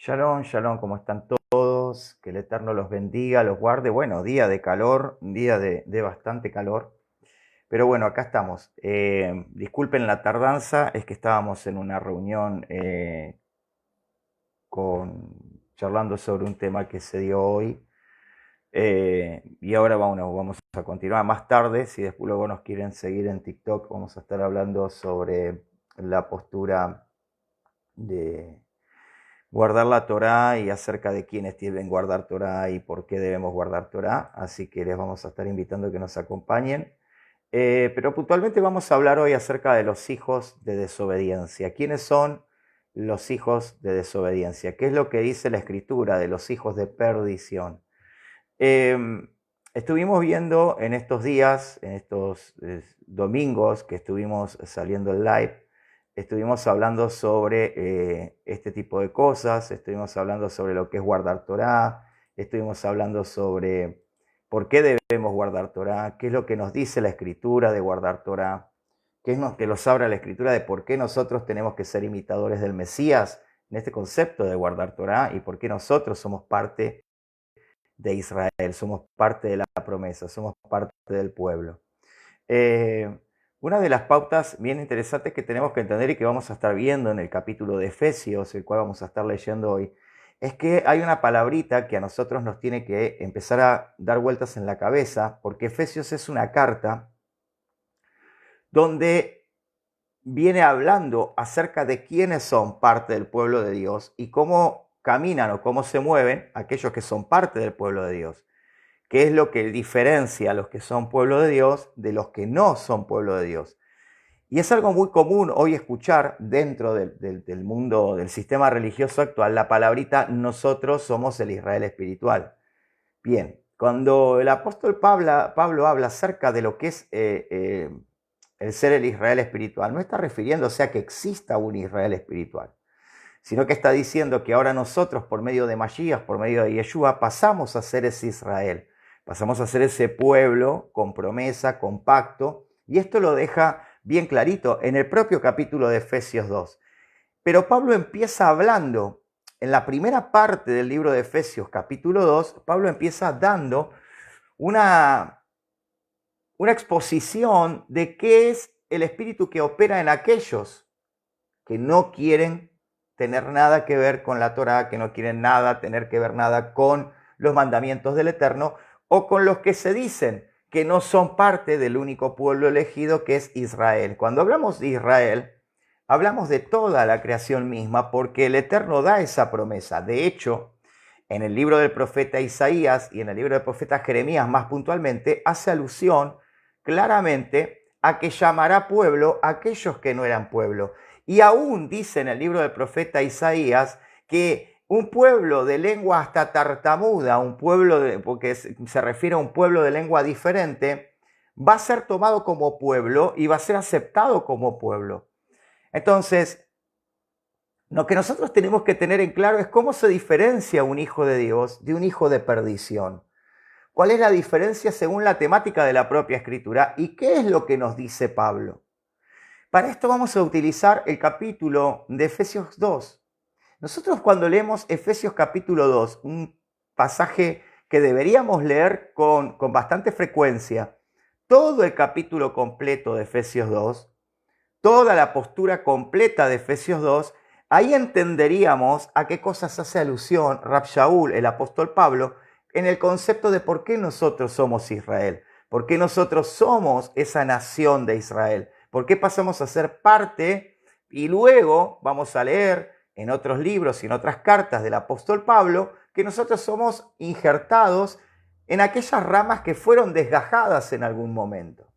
Shalom, shalom, ¿cómo están todos? Que el Eterno los bendiga, los guarde. Bueno, día de calor, un día de bastante calor. Pero bueno, acá estamos. Disculpen la tardanza, es que estábamos en una reunión charlando sobre un tema que se dio hoy. Y ahora vamos a continuar más tarde. Si después luego nos quieren seguir en TikTok, vamos a estar hablando sobre la postura de guardar la Torá y acerca de quiénes deben guardar Torá y por qué debemos guardar Torá. Así que les vamos a estar invitando a que nos acompañen. Pero puntualmente vamos a hablar hoy acerca de los hijos de desobediencia. ¿Quiénes son los hijos de desobediencia? ¿Qué es lo que dice la escritura de los hijos de perdición? Eh, Estuvimos viendo en estos días, en estos domingos que estuvimos saliendo en live, estuvimos hablando sobre este tipo de cosas, estuvimos hablando sobre lo que es guardar Torá, estuvimos hablando sobre por qué debemos guardar Torá, qué es lo que nos dice la escritura de guardar Torá, qué es lo que nos habla la escritura de por qué nosotros tenemos que ser imitadores del Mesías en este concepto de guardar Torá y por qué nosotros somos parte de Israel, somos parte de la promesa, somos parte del pueblo. Eh, una de las pautas bien interesantes que tenemos que entender y que vamos a estar viendo en el capítulo de Efesios, el cual vamos a estar leyendo hoy, es que hay una palabrita que a nosotros nos tiene que empezar a dar vueltas en la cabeza, porque Efesios es una carta donde viene hablando acerca de quiénes son parte del pueblo de Dios y cómo caminan o cómo se mueven aquellos que son parte del pueblo de Dios. ¿Qué es lo que diferencia a los que son pueblo de Dios de los que no son pueblo de Dios? Y es algo muy común hoy escuchar dentro del mundo, del sistema religioso actual, la palabrita nosotros somos el Israel espiritual. Bien, cuando el apóstol Pablo habla acerca de lo que es el ser el Israel espiritual, no está refiriéndose a que exista un Israel espiritual, sino que está diciendo que ahora nosotros, por medio de Mashiach, por medio de Yeshua, pasamos a ser ese Israel, pasamos a ser ese pueblo con promesa, con pacto, y esto lo deja bien clarito en el propio capítulo de Efesios 2. Pero Pablo empieza hablando, en la primera parte del libro de Efesios, capítulo 2, Pablo empieza dando una, una exposición de qué es el espíritu que opera en aquellos que no quieren tener nada que ver con la Torá, que no quieren nada, tener que ver nada con los mandamientos del Eterno, o con los que se dicen que no son parte del único pueblo elegido que es Israel. Cuando hablamos de Israel, hablamos de toda la creación misma, porque el Eterno da esa promesa. De hecho, en el libro del profeta Isaías y en el libro del profeta Jeremías más puntualmente, hace alusión claramente a que llamará pueblo a aquellos que no eran pueblo. Y aún dice en el libro del profeta Isaías que un pueblo de lengua hasta tartamuda, porque se refiere a un pueblo de lengua diferente, va a ser tomado como pueblo y va a ser aceptado como pueblo. Entonces, lo que nosotros tenemos que tener en claro es cómo se diferencia un hijo de Dios de un hijo de perdición. ¿Cuál es la diferencia según la temática de la propia escritura? ¿Y qué es lo que nos dice Pablo? Para esto vamos a utilizar el capítulo de Efesios 2. Nosotros cuando leemos Efesios capítulo 2, un pasaje que deberíamos leer con bastante frecuencia, todo el capítulo completo de Efesios 2, toda la postura completa de Efesios 2, ahí entenderíamos a qué cosas hace alusión Rab Shaul, el apóstol Pablo, en el concepto de por qué nosotros somos Israel, por qué nosotros somos esa nación de Israel, por qué pasamos a ser parte y luego vamos a leer en otros libros y en otras cartas del apóstol Pablo que nosotros somos injertados en aquellas ramas que fueron desgajadas en algún momento.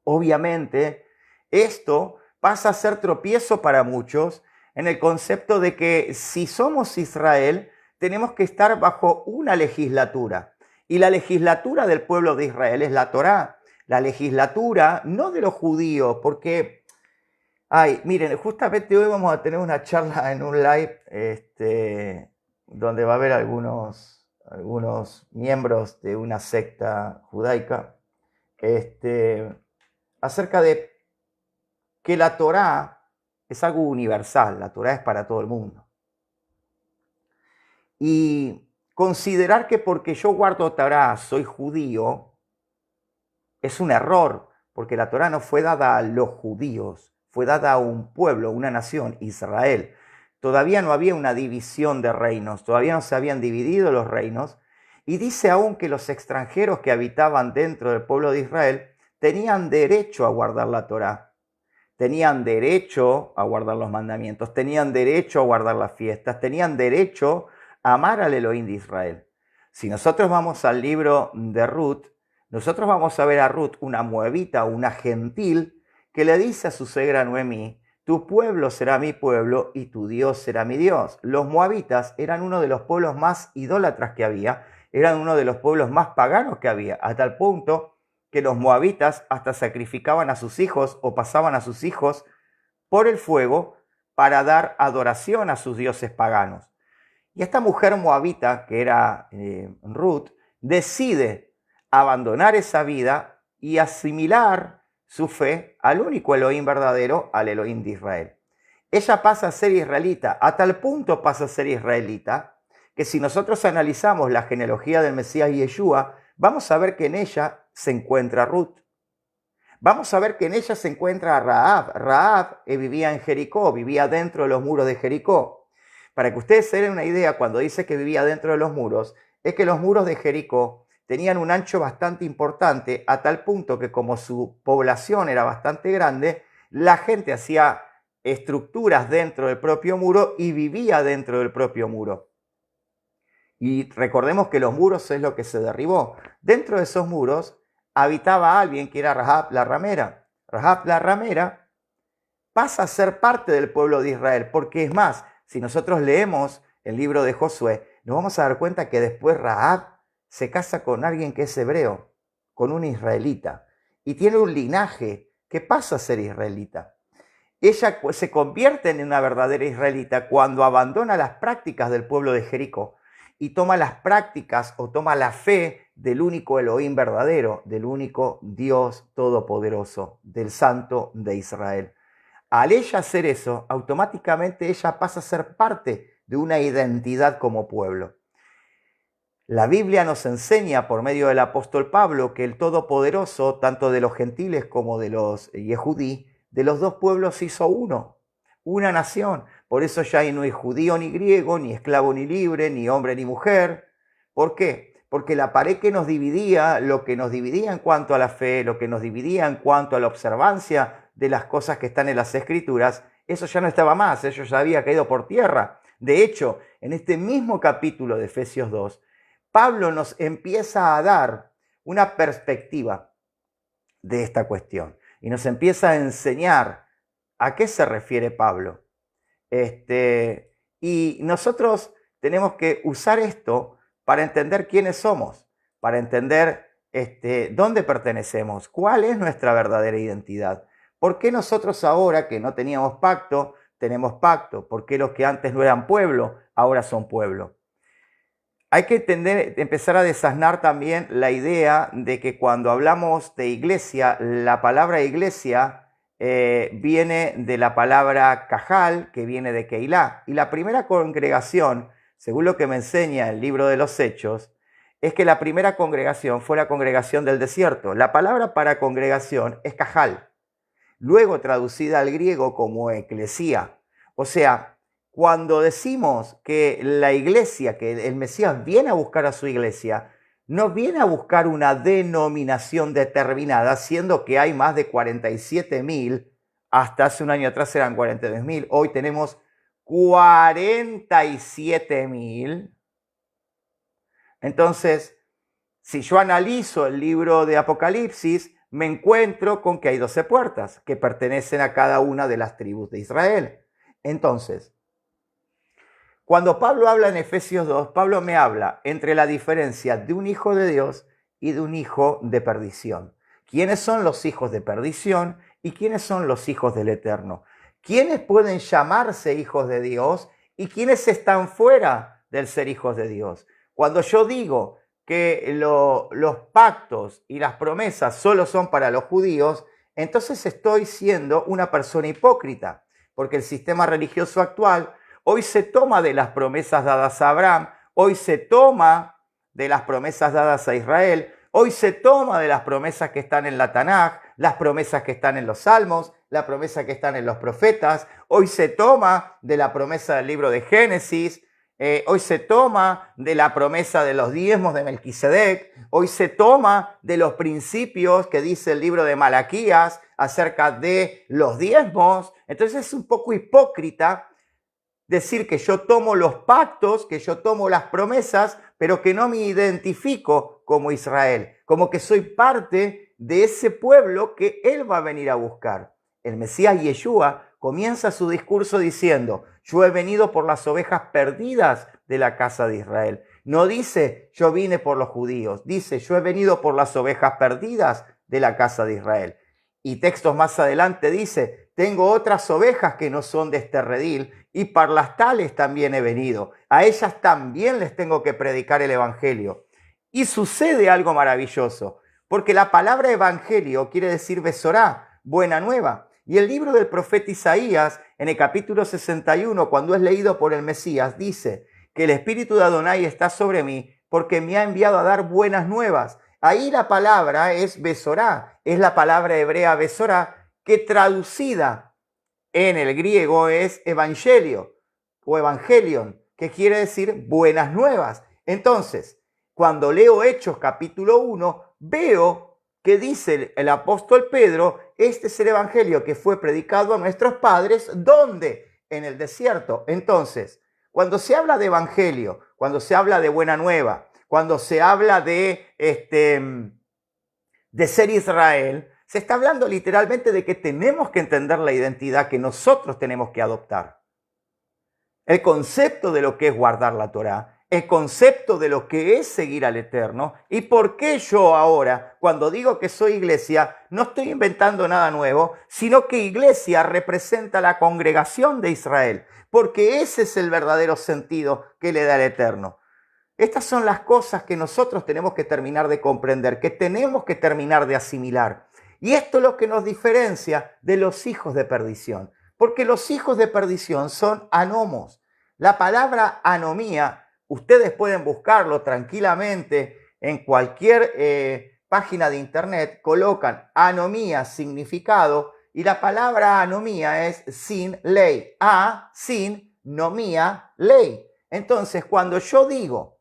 Obviamente, esto pasa a ser tropiezo para muchos en el concepto de que si somos Israel, tenemos que estar bajo una legislatura. Y la legislatura del pueblo de Israel es la Torá. La legislatura no de los judíos, porque, miren, justamente hoy vamos a tener una charla en un live donde va a haber algunos miembros de una secta judaica. Acerca de que la Torá es algo universal, la Torá es para todo el mundo. Y considerar que porque yo guardo Torá soy judío es un error, porque la Torá no fue dada a los judíos, fue dada a un pueblo, una nación, Israel. Todavía no había una división de reinos, todavía no se habían dividido los reinos, y dice aún que los extranjeros que habitaban dentro del pueblo de Israel tenían derecho a guardar la Torá, tenían derecho a guardar los mandamientos, tenían derecho a guardar las fiestas, tenían derecho a amar al Elohim de Israel. Si nosotros vamos al libro de Ruth, nosotros vamos a ver a Ruth, una moabita, una gentil, que le dice a su suegra Noemí: tu pueblo será mi pueblo y tu Dios será mi Dios. Los moabitas eran uno de los pueblos más idólatras que había, eran uno de los pueblos más paganos que había, a tal punto que los moabitas hasta sacrificaban a sus hijos o pasaban a sus hijos por el fuego para dar adoración a sus dioses paganos. Y esta mujer moabita, que era Ruth, decide abandonar esa vida y asimilar su fe al único Elohim verdadero, al Elohim de Israel. Ella pasa a ser israelita, a tal punto pasa a ser israelita, que si nosotros analizamos la genealogía del Mesías Yeshua, vamos a ver que en ella se encuentra Ruth. Vamos a ver que en ella se encuentra Rahab. Rahab vivía en Jericó, vivía dentro de los muros de Jericó. Para que ustedes se den una idea, cuando dice que vivía dentro de los muros, es que los muros de Jericó tenían un ancho bastante importante, a tal punto que como su población era bastante grande, la gente hacía estructuras dentro del propio muro y vivía dentro del propio muro. Y recordemos que los muros es lo que se derribó. Dentro de esos muros habitaba alguien que era Rahab la ramera. Rahab la ramera pasa a ser parte del pueblo de Israel, porque es más, si nosotros leemos el libro de Josué, nos vamos a dar cuenta que después Rahab se casa con alguien que es hebreo, con un israelita, y tiene un linaje que pasa a ser israelita. Ella se convierte en una verdadera israelita cuando abandona las prácticas del pueblo de Jericó y toma las prácticas o toma la fe del único Elohim verdadero, del único Dios todopoderoso, del Santo de Israel. Al ella hacer eso, automáticamente ella pasa a ser parte de una identidad como pueblo. La Biblia nos enseña por medio del apóstol Pablo que el Todopoderoso, tanto de los gentiles como de los yehudí, de los dos pueblos hizo uno, una nación. Por eso ya no hay judío ni griego, ni esclavo ni libre, ni hombre ni mujer. ¿Por qué? Porque la pared que nos dividía, lo que nos dividía en cuanto a la fe, lo que nos dividía en cuanto a la observancia de las cosas que están en las Escrituras, eso ya no estaba más, eso ya había caído por tierra. De hecho, en este mismo capítulo de Efesios 2, Pablo nos empieza a dar una perspectiva de esta cuestión y nos empieza a enseñar a qué se refiere Pablo. Y nosotros tenemos que usar esto para entender quiénes somos, para entender dónde pertenecemos, cuál es nuestra verdadera identidad. ¿Por qué nosotros ahora que no teníamos pacto, tenemos pacto? ¿Por qué los que antes no eran pueblo, ahora son pueblo? Hay que empezar a desasnar también la idea de que cuando hablamos de iglesia, la palabra iglesia viene de la palabra cajal, que viene de Keilah. Y la primera congregación, según lo que me enseña el libro de los Hechos, es que la primera congregación fue la congregación del desierto. La palabra para congregación es cajal, luego traducida al griego como eclesía. O sea, cuando decimos que la iglesia, que el Mesías viene a buscar a su iglesia, no viene a buscar una denominación determinada, siendo que hay más de 47.000, hasta hace un año atrás eran 42.000, hoy tenemos 47.000. Entonces, si yo analizo el libro de Apocalipsis, me encuentro con que hay 12 puertas que pertenecen a cada una de las tribus de Israel. Entonces, cuando Pablo habla en Efesios 2, Pablo me habla entre la diferencia de un hijo de Dios y de un hijo de perdición. ¿Quiénes son los hijos de perdición y quiénes son los hijos del Eterno? ¿Quiénes pueden llamarse hijos de Dios y quiénes están fuera del ser hijos de Dios? Cuando yo digo que los pactos y las promesas solo son para los judíos, entonces estoy siendo una persona hipócrita, porque el sistema religioso actual hoy se toma de las promesas dadas a Abraham, hoy se toma de las promesas dadas a Israel, hoy se toma de las promesas que están en la Tanaj, las promesas que están en los Salmos, la promesa que están en los profetas, hoy se toma de la promesa del libro de Génesis, hoy se toma de la promesa de los diezmos de Melquisedec, hoy se toma de los principios que dice el libro de Malaquías acerca de los diezmos. Entonces es un poco hipócrita decir que yo tomo los pactos, que yo tomo las promesas, pero que no me identifico como Israel, como que soy parte de ese pueblo que Él va a venir a buscar. El Mesías Yeshua comienza su discurso diciendo, yo he venido por las ovejas perdidas de la casa de Israel. No dice, yo vine por los judíos, dice, yo he venido por las ovejas perdidas de la casa de Israel. Y textos más adelante dice, tengo otras ovejas que no son de este redil, y para las tales también he venido. A ellas también les tengo que predicar el evangelio. Y sucede algo maravilloso, porque la palabra evangelio quiere decir besorá, buena nueva. Y el libro del profeta Isaías, en el capítulo 61, cuando es leído por el Mesías, dice que el Espíritu de Adonai está sobre mí porque me ha enviado a dar buenas nuevas. Ahí la palabra es besorá, es la palabra hebrea besorá, que traducida en el griego es evangelio o evangelion, que quiere decir buenas nuevas. Entonces, cuando leo Hechos capítulo 1, veo que dice el apóstol Pedro, este es el evangelio que fue predicado a nuestros padres, ¿dónde? En el desierto. Entonces, cuando se habla de evangelio, cuando se habla de buena nueva, cuando se habla de ser Israel, se está hablando literalmente de que tenemos que entender la identidad que nosotros tenemos que adoptar. El concepto de lo que es guardar la Torá, el concepto de lo que es seguir al Eterno y por qué yo ahora, cuando digo que soy iglesia, no estoy inventando nada nuevo, sino que iglesia representa la congregación de Israel, porque ese es el verdadero sentido que le da el Eterno. Estas son las cosas que nosotros tenemos que terminar de comprender, que tenemos que terminar de asimilar. Y esto es lo que nos diferencia de los hijos de perdición, porque los hijos de perdición son anomos. La palabra anomía, ustedes pueden buscarlo tranquilamente en cualquier página de internet, colocan anomía, significado, y la palabra anomía es sin ley, sin nomía, ley. Entonces, cuando yo digo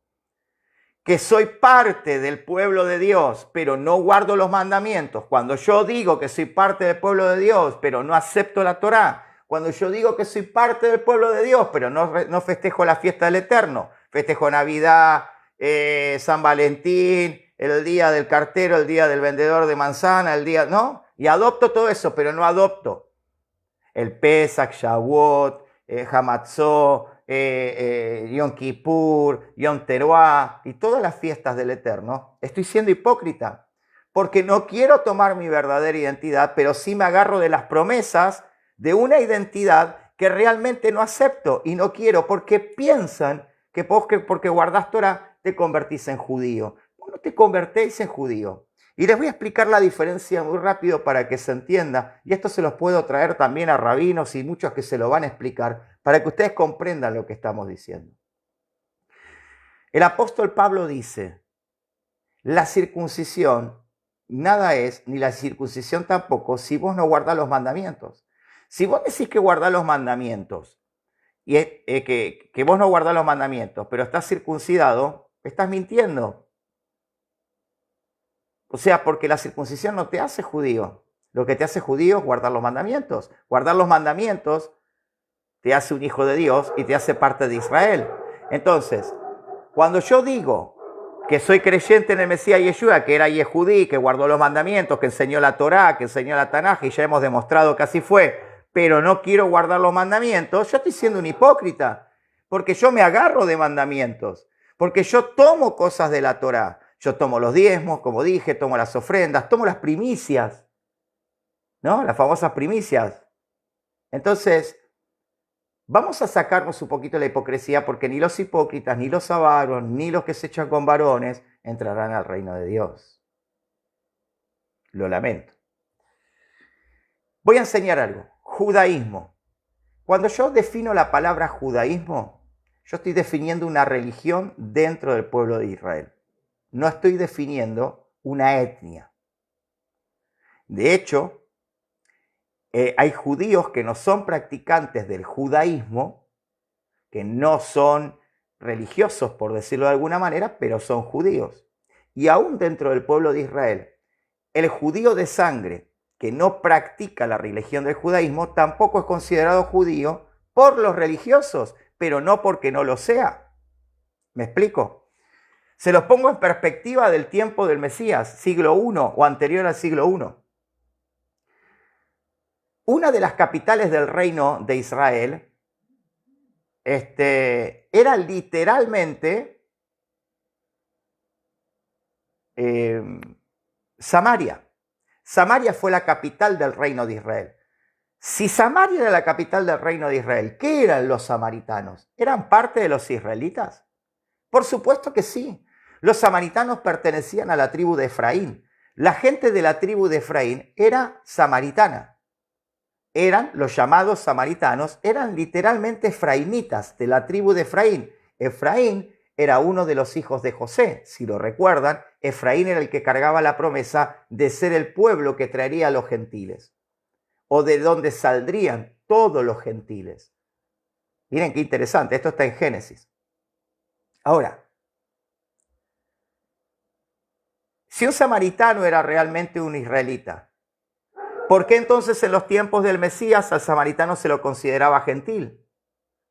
que soy parte del pueblo de Dios, pero no guardo los mandamientos, cuando yo digo que soy parte del pueblo de Dios, pero no acepto la Torá, cuando yo digo que soy parte del pueblo de Dios, pero no festejo la fiesta del Eterno, festejo Navidad, San Valentín, el día del cartero, el día del vendedor de manzana, el día, ¿no? Y adopto todo eso, pero no adopto el Pesach, Shavuot, Hamatzot, Yom Kippur, Yom Teruah y todas las fiestas del Eterno. Estoy siendo hipócrita porque no quiero tomar mi verdadera identidad, pero sí me agarro de las promesas de una identidad que realmente no acepto y no quiero porque piensan que porque guardás Torah te convertís en judío. No te convertéis en judío. Y les voy a explicar la diferencia muy rápido para que se entienda. Y esto se los puedo traer también a rabinos y muchos que se lo van a explicar para que ustedes comprendan lo que estamos diciendo. El apóstol Pablo dice, la circuncisión nada es, ni la circuncisión tampoco, si vos no guardás los mandamientos. Si vos decís que guardás los mandamientos, y que vos no guardás los mandamientos, pero estás circuncidado, estás mintiendo. O sea, porque la circuncisión no te hace judío. Lo que te hace judío es guardar los mandamientos. Guardar los mandamientos te hace un hijo de Dios y te hace parte de Israel. Entonces, cuando yo digo que soy creyente en el Mesías Yeshua, que era Yehudí, que guardó los mandamientos, que enseñó la Torá, que enseñó la Tanaj, y ya hemos demostrado que así fue, pero no quiero guardar los mandamientos, yo estoy siendo un hipócrita, porque yo me agarro de mandamientos, porque yo tomo cosas de la Torá. Yo tomo los diezmos, como dije, tomo las ofrendas, tomo las primicias, ¿no? Las famosas primicias. Entonces, vamos a sacarnos un poquito de la hipocresía porque ni los hipócritas, ni los avaros, ni los que se echan con varones entrarán al reino de Dios. Lo lamento. Voy a enseñar algo. Judaísmo. Cuando yo defino la palabra judaísmo, Yo estoy definiendo una religión dentro del pueblo de Israel. No estoy definiendo una etnia. De hecho, hay judíos que no son practicantes del judaísmo, que no son religiosos, por decirlo de alguna manera, pero son judíos. Y aún dentro del pueblo de Israel, el judío de sangre que no practica la religión del judaísmo tampoco es considerado judío por los religiosos, pero no porque no lo sea. ¿Me explico? Se los pongo en perspectiva del tiempo del Mesías, siglo I o anterior al siglo I. Una de las capitales del reino de Israel era literalmente Samaria. Samaria fue la capital del reino de Israel. Si Samaria era la capital del reino de Israel, ¿qué eran los samaritanos? ¿Eran parte de los israelitas? Por supuesto que sí. Los samaritanos pertenecían a la tribu de Efraín. La gente de la tribu de Efraín era samaritana. Eran los llamados samaritanos, eran literalmente efraimitas de la tribu de Efraín. Efraín era uno de los hijos de José, si lo recuerdan. Efraín era el que cargaba la promesa de ser el pueblo que traería a los gentiles, o de donde saldrían todos los gentiles. Miren qué interesante, esto está en Génesis. Ahora, si un samaritano era realmente un israelita, ¿por qué entonces en los tiempos del Mesías al samaritano se lo consideraba gentil?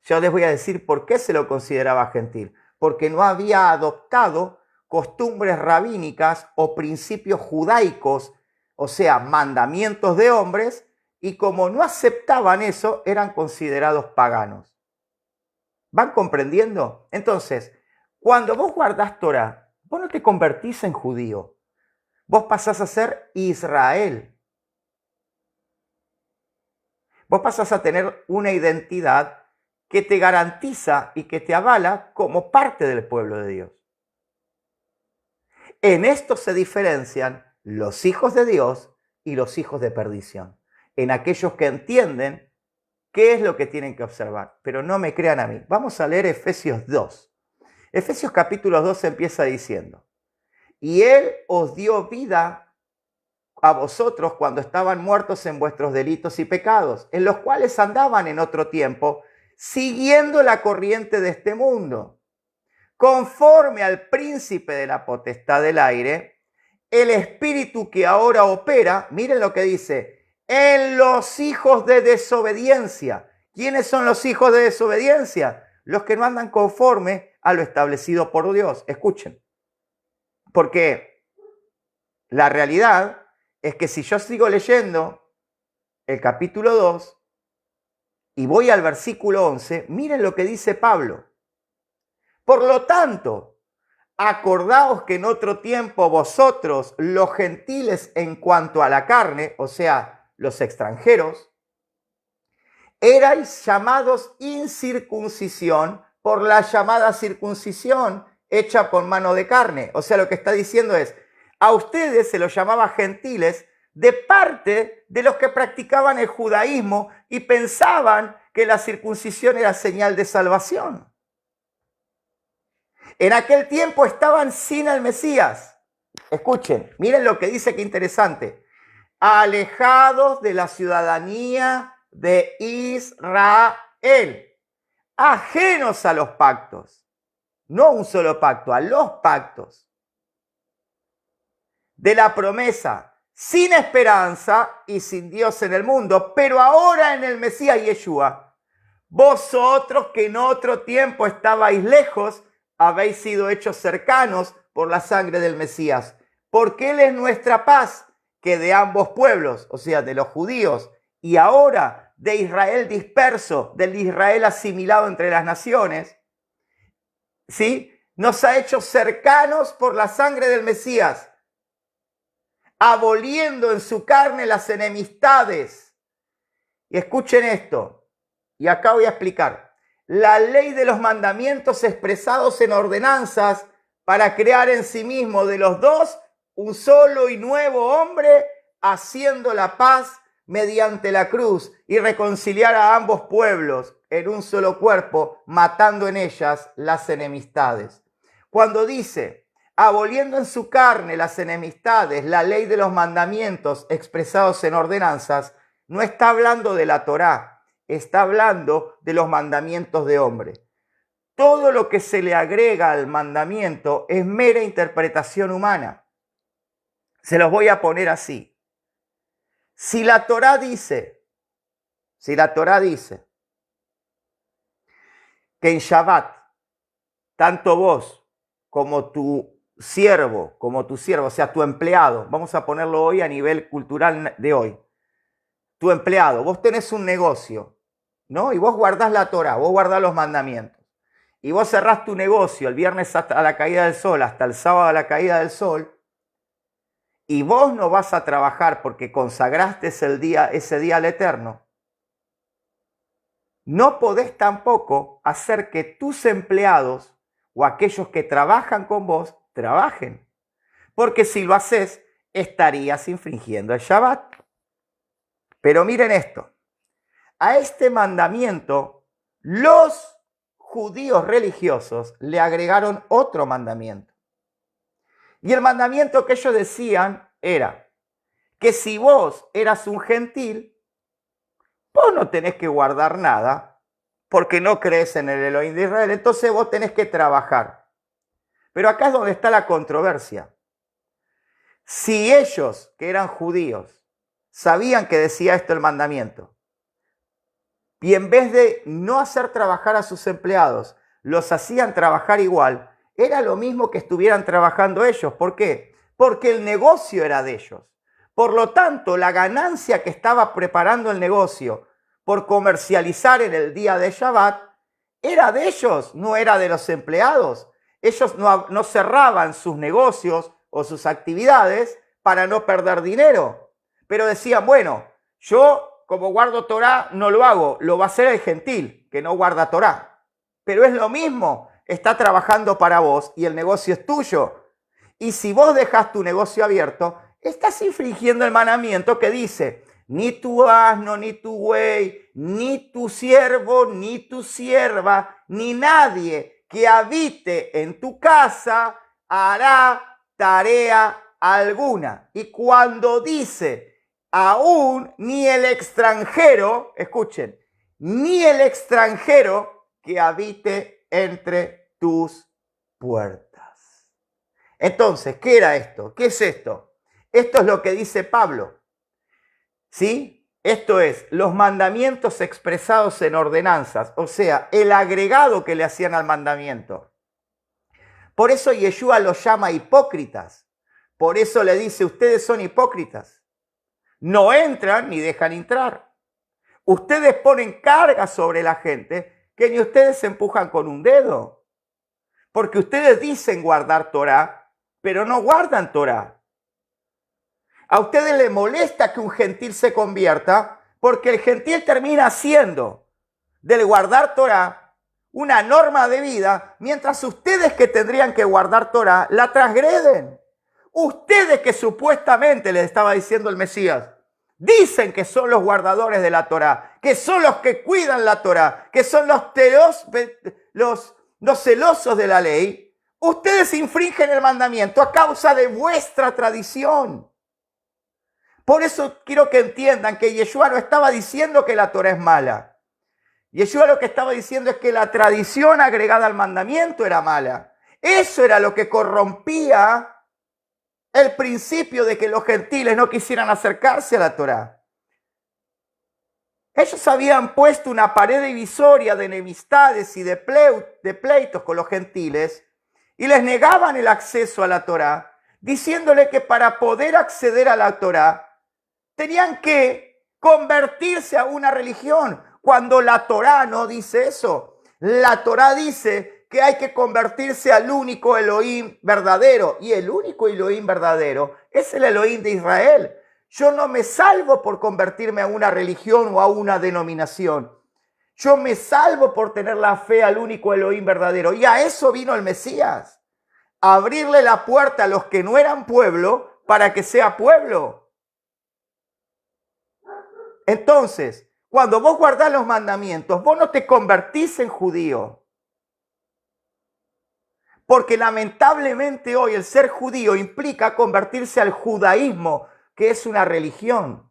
Yo les voy a decir por qué se lo consideraba gentil. Porque no había adoptado costumbres rabínicas o principios judaicos, o sea, mandamientos de hombres, y como no aceptaban eso, eran considerados paganos. ¿Van comprendiendo? Entonces, cuando vos guardás Torah, vos no te convertís en judío. Vos pasás a ser Israel. Vos pasás a tener una identidad que te garantiza y que te avala como parte del pueblo de Dios. En esto se diferencian los hijos de Dios y los hijos de perdición. En aquellos que entienden qué es lo que tienen que observar. Pero no me crean a mí. Vamos a leer Efesios 2. Efesios capítulo 2 empieza diciendo: y Él os dio vida a vosotros cuando estaban muertos en vuestros delitos y pecados, en los cuales andaban en otro tiempo, siguiendo la corriente de este mundo, conforme al príncipe de la potestad del aire, el espíritu que ahora opera, miren lo que dice, en los hijos de desobediencia. ¿Quiénes son los hijos de desobediencia? Los que no andan conforme a lo establecido por Dios. Escuchen, porque la realidad es que si yo sigo leyendo el capítulo 2, y voy al versículo 11, miren lo que dice Pablo. Por lo tanto, acordaos que en otro tiempo vosotros, los gentiles en cuanto a la carne, o sea, los extranjeros, erais llamados incircuncisión por la llamada circuncisión hecha por mano de carne. O sea, lo que está diciendo es, a ustedes se los llamaba gentiles de parte de los que practicaban el judaísmo y pensaban que la circuncisión era señal de salvación. En aquel tiempo estaban sin el Mesías. Escuchen, miren lo que dice, qué interesante. Alejados de la ciudadanía de Israel, ajenos a los pactos. No un solo pacto, a los pactos. De la promesa, sin esperanza y sin Dios en el mundo, pero ahora en el Mesías Yeshua, vosotros que en otro tiempo estabais lejos, habéis sido hechos cercanos por la sangre del Mesías, porque Él es nuestra paz, que de ambos pueblos, o sea, de los judíos, y ahora de Israel disperso, del Israel asimilado entre las naciones, ¿sí? Nos ha hecho cercanos por la sangre del Mesías, aboliendo en su carne las enemistades. Y escuchen esto, y acá voy a explicar. La ley de los mandamientos expresados en ordenanzas para crear en sí mismo de los dos un solo y nuevo hombre, haciendo la paz mediante la cruz y reconciliar a ambos pueblos, en un solo cuerpo, matando en ellas las enemistades. Cuando dice, aboliendo en su carne las enemistades, la ley de los mandamientos expresados en ordenanzas, no está hablando de la Torá, está hablando de los mandamientos de hombre. Todo lo que se le agrega al mandamiento es mera interpretación humana. Se los voy a poner así. Si la Torá dice que en Shabbat, tanto vos como tu siervo, o sea, tu empleado, vamos a ponerlo hoy a nivel cultural de hoy, tu empleado, vos tenés un negocio, ¿no? Y vos guardás la Torá, vos guardás los mandamientos. Y vos cerrás tu negocio el viernes a la caída del sol, hasta el sábado a la caída del sol, y vos no vas a trabajar porque consagraste ese día al Eterno, no podés tampoco hacer que tus empleados o aquellos que trabajan con vos trabajen. Porque si lo haces, estarías infringiendo el Shabbat. Pero miren esto. A este mandamiento, los judíos religiosos le agregaron otro mandamiento. Y el mandamiento que ellos decían era que si vos eras un gentil, vos no tenés que guardar nada porque no crees en el Elohim de Israel, entonces vos tenés que trabajar. Pero acá es donde está la controversia. Si ellos, que eran judíos, sabían que decía esto el mandamiento, y en vez de no hacer trabajar a sus empleados, los hacían trabajar igual, era lo mismo que estuvieran trabajando ellos. ¿Por qué? Porque el negocio era de ellos. Por lo tanto, la ganancia que estaba preparando el negocio por comercializar en el día de Shabbat era de ellos, no era de los empleados. Ellos no cerraban sus negocios o sus actividades para no perder dinero. Pero decían, bueno, yo como guardo Torá no lo hago, lo va a hacer el gentil que no guarda Torá. Pero es lo mismo, está trabajando para vos y el negocio es tuyo. Y si vos dejas tu negocio abierto, estás infringiendo el mandamiento que dice, ni tu asno, ni tu buey, ni tu siervo, ni tu sierva, ni nadie que habite en tu casa hará tarea alguna. Y cuando dice, aún ni el extranjero, escuchen, ni el extranjero que habite entre tus puertas. Entonces, ¿qué era esto? ¿Qué es esto? Esto es lo que dice Pablo. ¿Sí? Esto es los mandamientos expresados en ordenanzas, o sea, el agregado que le hacían al mandamiento. Por eso Yeshua los llama hipócritas. Por eso le dice, ustedes son hipócritas. No entran ni dejan entrar. Ustedes ponen cargas sobre la gente que ni ustedes se empujan con un dedo. Porque ustedes dicen guardar Torá, pero no guardan Torá. A ustedes les molesta que un gentil se convierta porque el gentil termina siendo del guardar Torá una norma de vida, mientras ustedes que tendrían que guardar Torá la transgreden. Ustedes que supuestamente, les estaba diciendo el Mesías, dicen que son los guardadores de la Torá, que son los que cuidan la Torá, que son los celosos de la ley. Ustedes infringen el mandamiento a causa de vuestra tradición. Por eso quiero que entiendan que Yeshua no estaba diciendo que la Torá es mala. Yeshua lo que estaba diciendo es que la tradición agregada al mandamiento era mala. Eso era lo que corrompía el principio de que los gentiles no quisieran acercarse a la Torá. Ellos habían puesto una pared divisoria de enemistades y de pleitos con los gentiles y les negaban el acceso a la Torá, diciéndole que para poder acceder a la Torá tenían que convertirse a una religión, cuando la Torá no dice eso. La Torá dice que hay que convertirse al único Elohim verdadero, y el único Elohim verdadero es el Elohim de Israel. Yo no me salvo por convertirme a una religión o a una denominación. Yo me salvo por tener la fe al único Elohim verdadero. Y a eso vino el Mesías. A abrirle la puerta a los que no eran pueblo para que sea pueblo. Entonces, Cuando vos guardás los mandamientos, vos no te convertís en judío. Porque lamentablemente hoy el ser judío implica convertirse al judaísmo, que es una religión.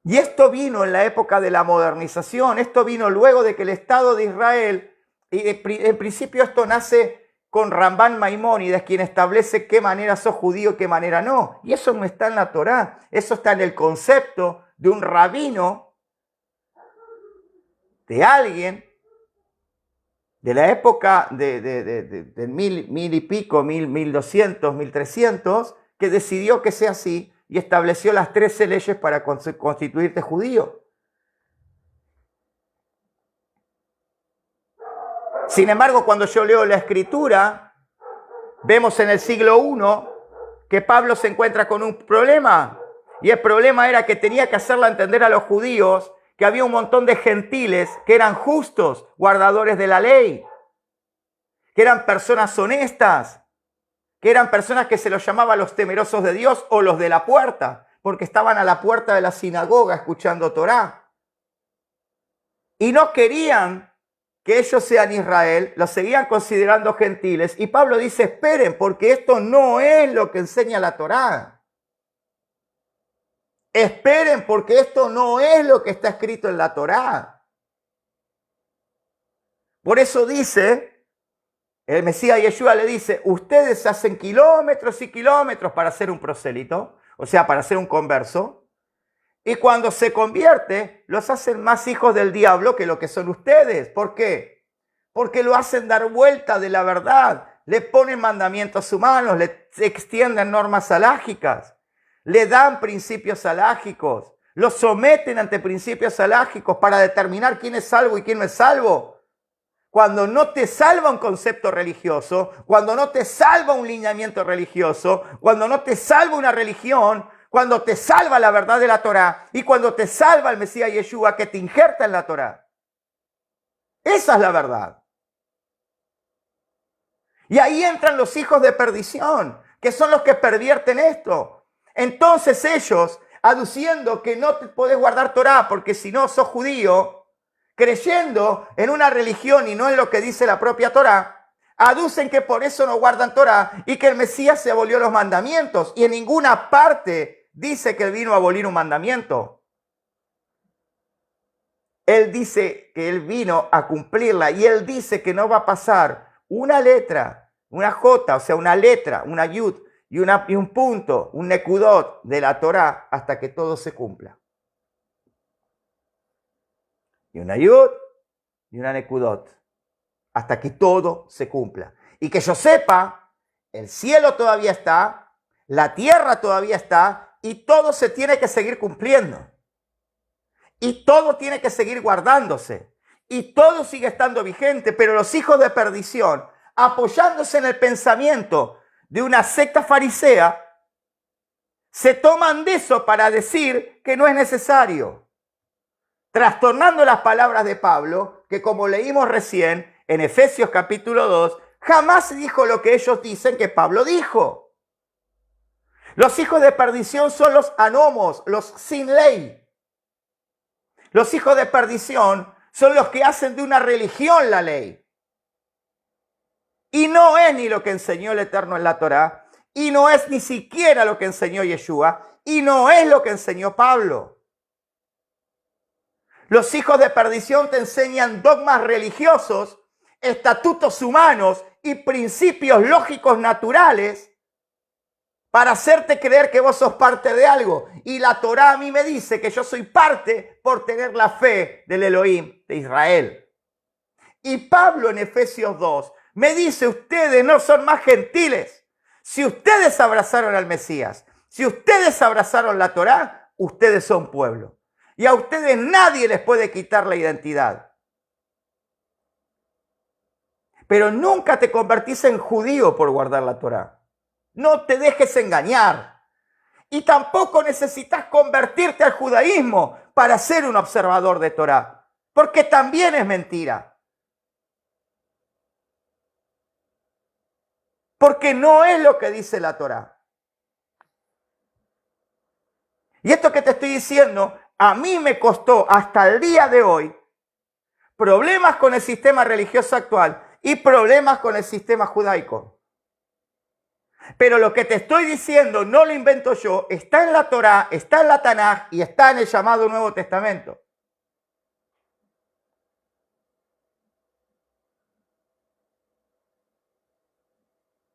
Y esto vino en la época de la modernización, esto vino luego de que el Estado de Israel, y en principio esto nace con Rambán Maimónides, quien establece qué manera sos judío y qué manera no. Y eso no está en la Torá, eso está en el concepto de un rabino, de alguien, de la época de mil y pico, 1200, 1300, que decidió que sea así y estableció las 13 leyes para constituirte judío. Sin embargo, cuando yo leo la Escritura, vemos en el siglo I que Pablo se encuentra con un problema. Y el problema era que tenía que hacerle entender a los judíos que había un montón de gentiles que eran justos, guardadores de la ley, que eran personas honestas, que eran personas que se los llamaba los temerosos de Dios o los de la puerta, porque estaban a la puerta de la sinagoga escuchando Torá. Y no querían que ellos sean Israel, los seguían considerando gentiles. Y Pablo dice, esperen, porque esto no es lo que enseña la Torá. Esperen, porque esto no es lo que está escrito en la Torá. Por eso dice, el Mesías Yeshua le dice, ustedes hacen kilómetros y kilómetros para ser un prosélito, o sea, para ser un converso, y cuando se convierte, los hacen más hijos del diablo que lo que son ustedes. ¿Por qué? Porque lo hacen dar vuelta de la verdad, le ponen mandamientos humanos, le extienden normas alágicas, le dan principios alágicos, los someten ante principios alágicos para determinar quién es salvo y quién no es salvo. Cuando no te salva un concepto religioso, cuando no te salva un lineamiento religioso, cuando no te salva una religión, cuando te salva la verdad de la Torá y cuando te salva el Mesías Yeshua que te injerta en la Torá. Esa es la verdad. Y ahí entran los hijos de perdición, que son los que pervierten esto. Entonces ellos, aduciendo que no te podés guardar Torá porque si no sos judío, creyendo en una religión y no en lo que dice la propia Torá, aducen que por eso no guardan Torá y que el Mesías se abolió los mandamientos. Y en ninguna parte dice que él vino a abolir un mandamiento. Él dice que él vino a cumplirla y él dice que no va a pasar una letra, una J, o sea, una letra, una Yud y un punto, un nekudot de la Torá hasta que todo se cumpla. Y una Yud y una nekudot hasta que todo se cumpla. Y que yo sepa, el cielo todavía está, la tierra todavía está y todo se tiene que seguir cumpliendo. Y todo tiene que seguir guardándose. Y todo sigue estando vigente, pero los hijos de perdición, apoyándose en el pensamiento de una secta farisea, se toman de eso para decir que no es necesario. Trastornando las palabras de Pablo, que como leímos recién en Efesios capítulo 2, jamás dijo lo que ellos dicen que Pablo dijo. Los hijos de perdición son los anomos, los sin ley. Los hijos de perdición son los que hacen de una religión la ley. Y no es ni lo que enseñó el Eterno en la Torá, y no es ni siquiera lo que enseñó Yeshua, y no es lo que enseñó Pablo. Los hijos de perdición te enseñan dogmas religiosos, estatutos humanos y principios lógicos naturales para hacerte creer que vos sos parte de algo. Y la Torá a mí me dice que yo soy parte por tener la fe del Elohim de Israel. Y Pablo en Efesios 2 me dice, ustedes no son más gentiles. Si ustedes abrazaron al Mesías, si ustedes abrazaron la Torá, ustedes son pueblo. Y a ustedes nadie les puede quitar la identidad. Pero nunca te convertís en judío por guardar la Torá. No te dejes engañar. Y tampoco necesitas convertirte al judaísmo para ser un observador de Torá. Porque también es mentira. Porque no es lo que dice la Torá. Y esto que te estoy diciendo A mí me costó hasta el día de hoy problemas con el sistema religioso actual y problemas con el sistema judaico. Pero lo que te estoy diciendo no lo invento yo, está en la Torá, está en la Tanaj y está en el llamado Nuevo Testamento.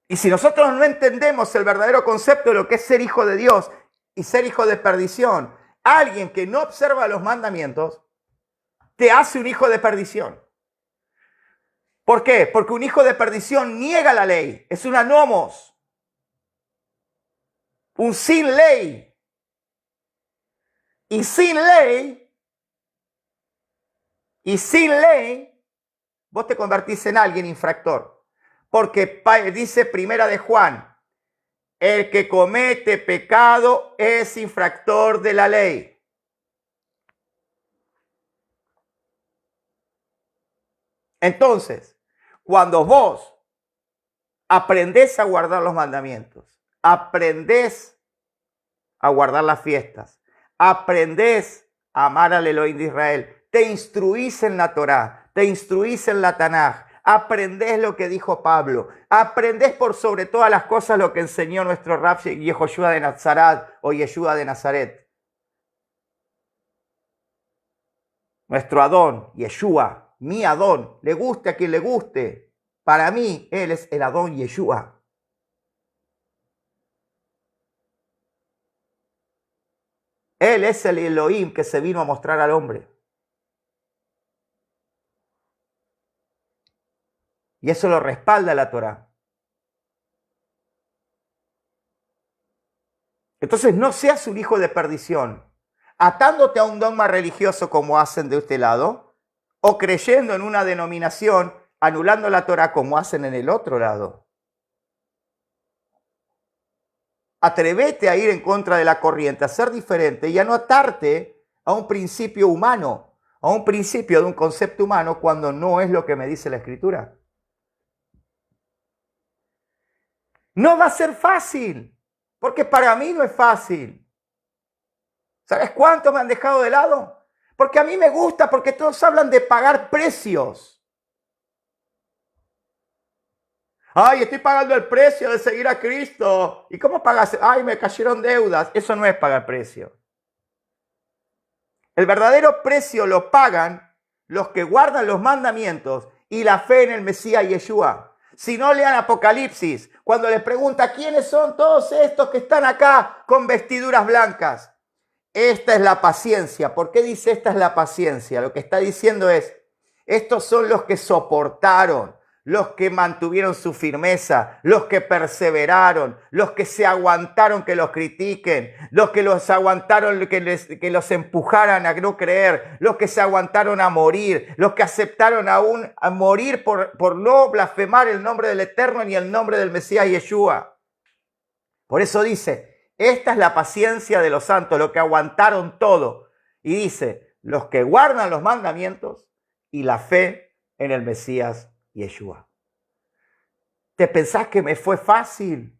Y si nosotros no entendemos el verdadero concepto de lo que es ser hijo de Dios y ser hijo de perdición, alguien que no observa los mandamientos te hace un hijo de perdición. ¿Por qué? Porque un hijo de perdición niega la ley, es un anomos, un sin ley. Y sin ley, vos te convertís en alguien infractor. Porque dice Primera de Juan, el que comete pecado es infractor de la ley. Entonces, cuando vos aprendés a guardar los mandamientos, aprendés a guardar las fiestas, aprendés a amar al Elohim de Israel, te instruís en la Torá, te instruís en la Tanaj, aprendés lo que dijo Pablo, aprendés por sobre todas las cosas lo que enseñó nuestro Rab Yehoshua de Nazaret o Yeshua de Nazaret. Nuestro Adón, Yeshua, mi Adón, le guste a quien le guste. Para mí, él es el Adón Yeshua. Él es el Elohim que se vino a mostrar al hombre. Y eso lo respalda la Torá. Entonces no seas un hijo de perdición, atándote a un dogma religioso como hacen de este lado, o creyendo en una denominación, anulando la Torá como hacen en el otro lado. Atrévete a ir en contra de la corriente, a ser diferente y a no atarte a un principio humano, a un principio de un concepto humano cuando no es lo que me dice la Escritura. No va a ser fácil, porque para mí no es fácil. ¿Sabes cuánto me han dejado de lado? Porque a mí me gusta, porque todos hablan de pagar precios. Ay, estoy pagando el precio de seguir a Cristo. ¿Y cómo pagas? Ay, me cayeron deudas. Eso no es pagar precio. El verdadero precio lo pagan los que guardan los mandamientos y la fe en el Mesías Yeshua. Si no, lean Apocalipsis, cuando les pregunta quiénes son todos estos que están acá con vestiduras blancas. Esta es la paciencia. ¿Por qué dice esta es la paciencia? Lo que está diciendo es, estos son los que soportaron, los que mantuvieron su firmeza, los que perseveraron, los que se aguantaron que los critiquen, los que los aguantaron que los empujaran a no creer, los que se aguantaron a morir, los que aceptaron aún a morir por no blasfemar el nombre del Eterno ni el nombre del Mesías Yeshua. Por eso dice, esta es la paciencia de los santos, los que aguantaron todo. Y dice, los que guardan los mandamientos y la fe en el Mesías Yeshua. ¿Te pensás que me fue fácil?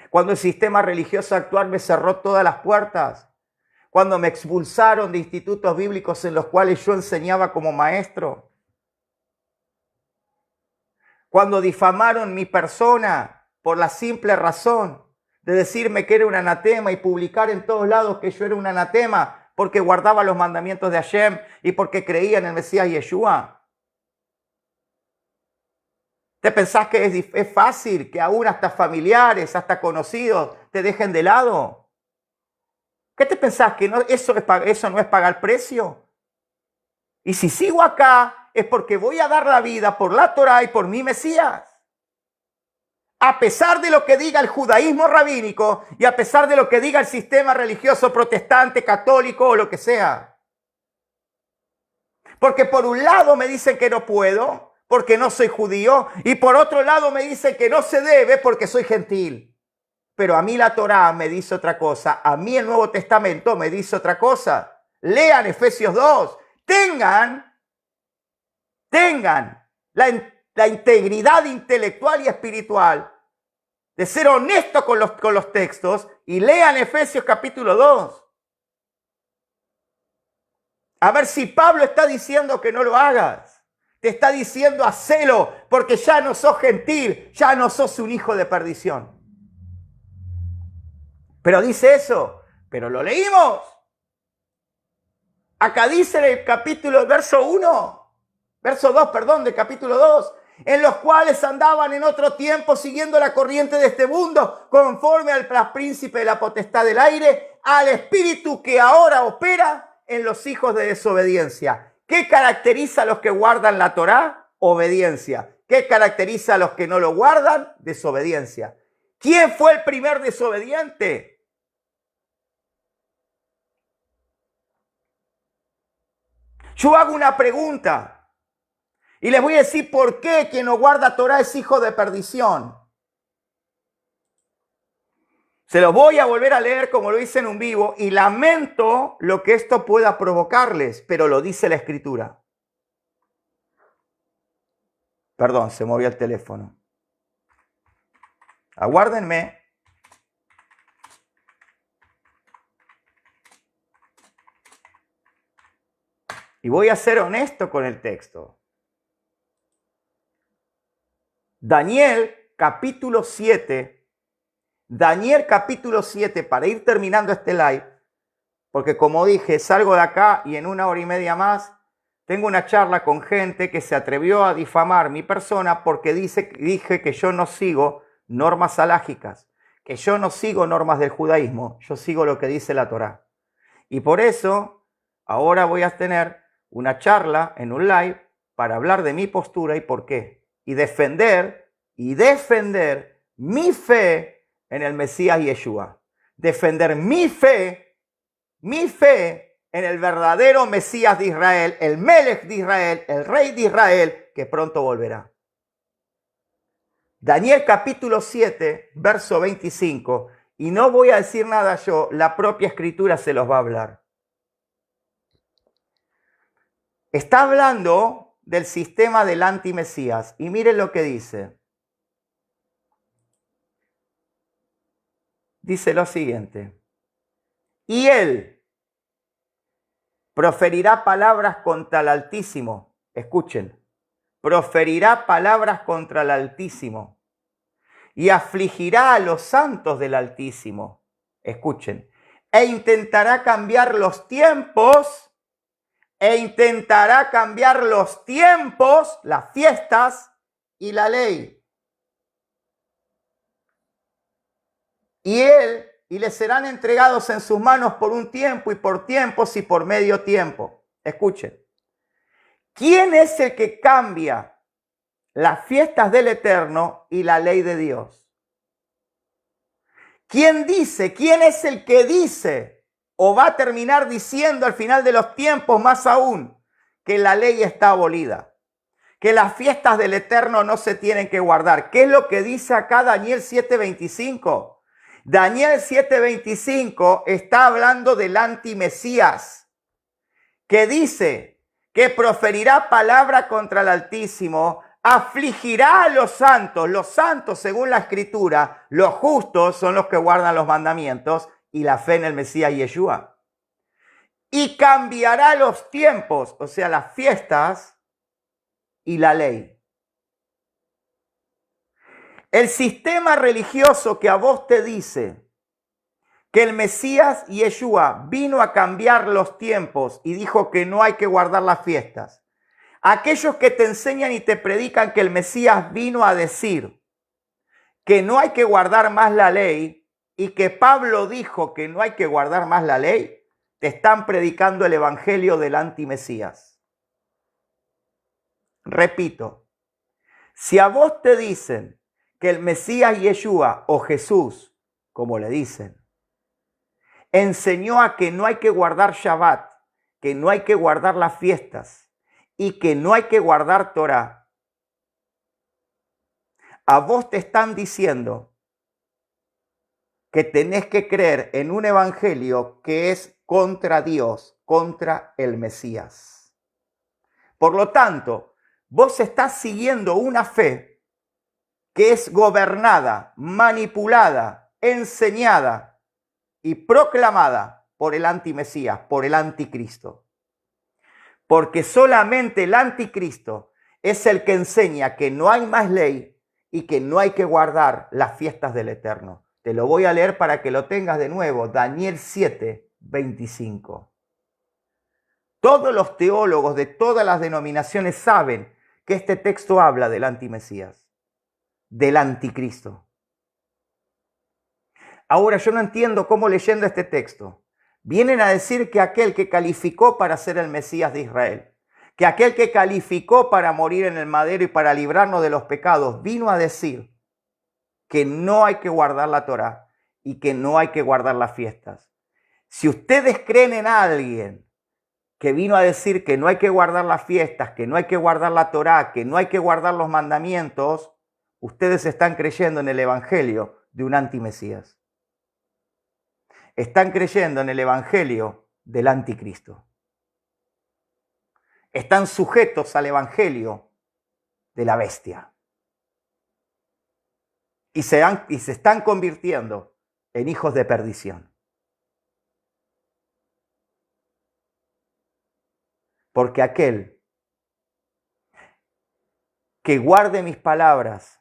Cuando el sistema religioso actual me cerró todas las puertas, cuando me expulsaron de institutos bíblicos en los cuales yo enseñaba como maestro, cuando difamaron mi persona por la simple razón de decirme que era un anatema y publicar en todos lados que yo era un anatema, porque guardaba los mandamientos de Hashem y porque creía en el Mesías Yeshua. ¿Te pensás que es fácil que aún hasta familiares, hasta conocidos te dejen de lado? ¿Qué te pensás? ¿Que eso no es pagar precio? Y si sigo acá es porque voy a dar la vida por la Torá y por mi Mesías. A pesar de lo que diga el judaísmo rabínico y a pesar de lo que diga el sistema religioso protestante, católico o lo que sea. Porque por un lado me dicen que no puedo porque no soy judío y por otro lado me dicen que no se debe porque soy gentil. Pero a mí la Torá me dice otra cosa, a mí el Nuevo Testamento me dice otra cosa. Lean Efesios 2, tengan la integridad intelectual y espiritual de ser honesto con los textos y lean Efesios capítulo 2. A ver si Pablo está diciendo que no lo hagas. Te está diciendo hacelo, porque ya no sos gentil, ya no sos un hijo de perdición. Pero dice eso, pero lo leímos. Acá dice en el capítulo, verso 2, del capítulo 2, en los cuales andaban en otro tiempo siguiendo la corriente de este mundo, conforme al príncipe de la potestad del aire, al espíritu que ahora opera en los hijos de desobediencia. ¿Qué caracteriza a los que guardan la Torá? Obediencia. ¿Qué caracteriza a los que no lo guardan? Desobediencia. ¿Quién fue el primer desobediente? Yo hago una pregunta y les voy a decir por qué quien no guarda Torá es hijo de perdición. Se los voy a volver a leer como lo hice en un vivo y lamento lo que esto pueda provocarles, pero lo dice la Escritura. Perdón, se movió el teléfono. Aguárdenme. Y voy a ser honesto con el texto. Daniel capítulo 7, para ir terminando este live, porque como dije, salgo de acá y en 1 hora y media más tengo una charla con gente que se atrevió a difamar mi persona porque dije que yo no sigo normas alágicas, que yo no sigo normas del judaísmo, yo sigo lo que dice la Torá. Y por eso ahora voy a tener una charla en un live para hablar de mi postura y por qué. Y defender mi fe en el Mesías Yeshua. Defender mi fe en el verdadero Mesías de Israel, el Melech de Israel, el Rey de Israel, que pronto volverá. Daniel capítulo 7, verso 25. Y no voy a decir nada yo, la propia Escritura se los va a hablar. Está hablando del sistema del antimesías. Y miren lo que dice. Dice lo siguiente. Y él proferirá palabras contra el Altísimo. Escuchen. Proferirá palabras contra el Altísimo. Y afligirá a los santos del Altísimo. Escuchen. E intentará cambiar los tiempos. Las fiestas y la ley. Y les serán entregados en sus manos por un tiempo y por tiempos y por medio tiempo. Escuchen. ¿Quién es el que cambia las fiestas del Eterno y la ley de Dios? ¿Quién es el que dice o va a terminar diciendo al final de los tiempos más aún que la ley está abolida? Que las fiestas del Eterno no se tienen que guardar. ¿Qué es lo que dice acá Daniel 7:25? Daniel 7:25 está hablando del antimesías, que dice que proferirá palabra contra el Altísimo, afligirá a los santos. Los santos, según la Escritura, los justos son los que guardan los mandamientos y la fe en el Mesías Yeshua. Y cambiará los tiempos, o sea, las fiestas y la ley. El sistema religioso que a vos te dice que el Mesías Yeshua vino a cambiar los tiempos y dijo que no hay que guardar las fiestas. Aquellos que te enseñan y te predican que el Mesías vino a decir que no hay que guardar más la ley y que Pablo dijo que no hay que guardar más la ley, te están predicando el evangelio del antimesías. Repito, si a vos te dicen que el Mesías Yeshua o Jesús, como le dicen, enseñó a que no hay que guardar Shabbat, que no hay que guardar las fiestas y que no hay que guardar Torah, a vos te están diciendo que tenés que creer en un evangelio que es contra Dios, contra el Mesías. Por lo tanto, vos estás siguiendo una fe que es gobernada, manipulada, enseñada y proclamada por el antimesías, por el anticristo. Porque solamente el anticristo es el que enseña que no hay más ley y que no hay que guardar las fiestas del Eterno. Te lo voy a leer para que lo tengas de nuevo. Daniel 7, 25. Todos los teólogos de todas las denominaciones saben que este texto habla del antimesías, del anticristo. Ahora, yo no entiendo cómo leyendo este texto vienen a decir que aquel que calificó para ser el Mesías de Israel, que aquel que calificó para morir en el madero y para librarnos de los pecados, vino a decir que no hay que guardar la Torá y que no hay que guardar las fiestas. Si ustedes creen en alguien que vino a decir que no hay que guardar las fiestas, que no hay que guardar la Torá, que no hay que guardar los mandamientos, ustedes están creyendo en el evangelio de un antimesías. Están creyendo en el evangelio del anticristo. Están sujetos al evangelio de la bestia. Y se están convirtiendo en hijos de perdición. Porque aquel que guarde mis palabras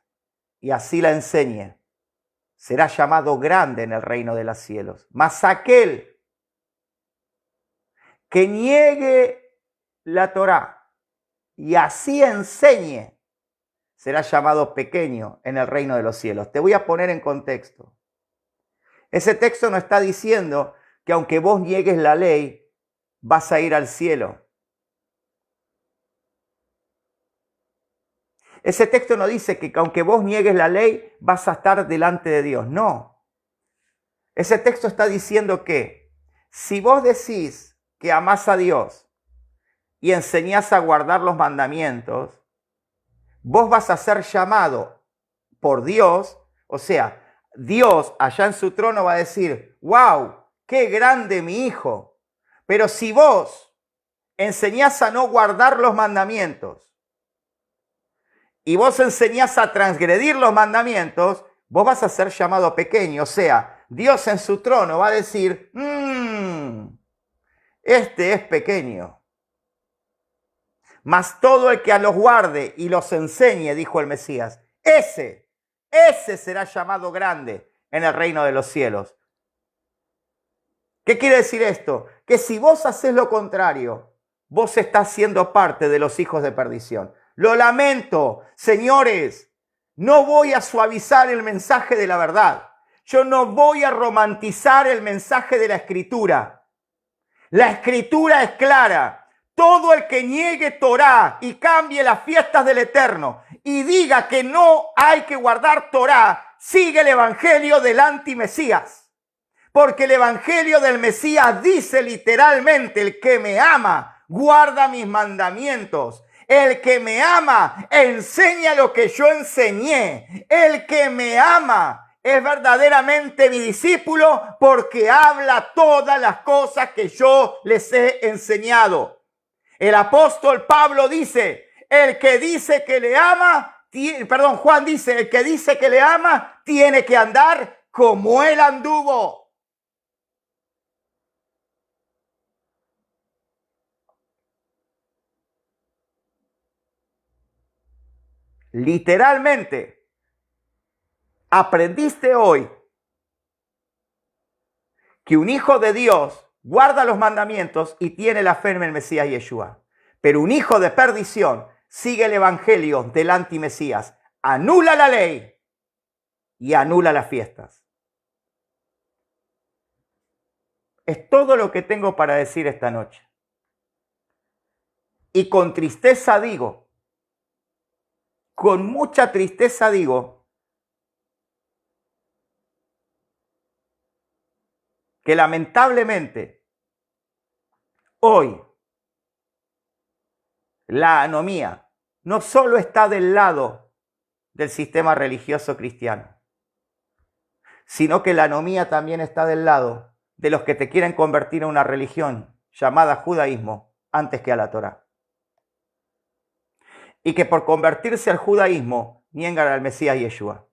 y así la enseñe, será llamado grande en el reino de los cielos. Mas aquel que niegue la Torá y así enseñe, será llamado pequeño en el reino de los cielos. Te voy a poner en contexto. Ese texto no está diciendo que aunque vos niegues la ley, vas a ir al cielo. Ese texto no dice que aunque vos niegues la ley, vas a estar delante de Dios. No. Ese texto está diciendo que si vos decís que amás a Dios y enseñás a guardar los mandamientos, vos vas a ser llamado por Dios, o sea, Dios allá en su trono va a decir, wow, qué grande mi hijo. Pero si vos enseñás a no guardar los mandamientos y vos enseñás a transgredir los mandamientos, vos vas a ser llamado pequeño. O sea, Dios en su trono va a decir, este es pequeño. Mas todo el que a los guarde y los enseñe, dijo el Mesías, ese será llamado grande en el reino de los cielos. ¿Qué quiere decir esto? Que si vos haces lo contrario, vos estás siendo parte de los hijos de perdición. Lo lamento, señores, no voy a suavizar el mensaje de la verdad. Yo no voy a romantizar el mensaje de la Escritura. La Escritura es clara. Todo el que niegue Torá y cambie las fiestas del Eterno y diga que no hay que guardar Torá, sigue el evangelio del antimesías. Porque el evangelio del Mesías dice literalmente, el que me ama, guarda mis mandamientos. El que me ama, enseña lo que yo enseñé. El que me ama es verdaderamente mi discípulo porque habla todas las cosas que yo les he enseñado. El apóstol Pablo dice, el que dice que le ama, Juan dice, el que dice que le ama, tiene que andar como él anduvo. Literalmente, aprendiste hoy que un hijo de Dios guarda los mandamientos y tiene la fe en el Mesías Yeshua. Pero un hijo de perdición sigue el evangelio del antimesías, anula la ley y anula las fiestas. Es todo lo que tengo para decir esta noche. Y con tristeza digo, con mucha tristeza digo, que lamentablemente hoy la anomía no solo está del lado del sistema religioso cristiano, sino que la anomía también está del lado de los que te quieren convertir en una religión llamada judaísmo antes que a la Torá. Y que por convertirse al judaísmo niegan al Mesías Yeshua.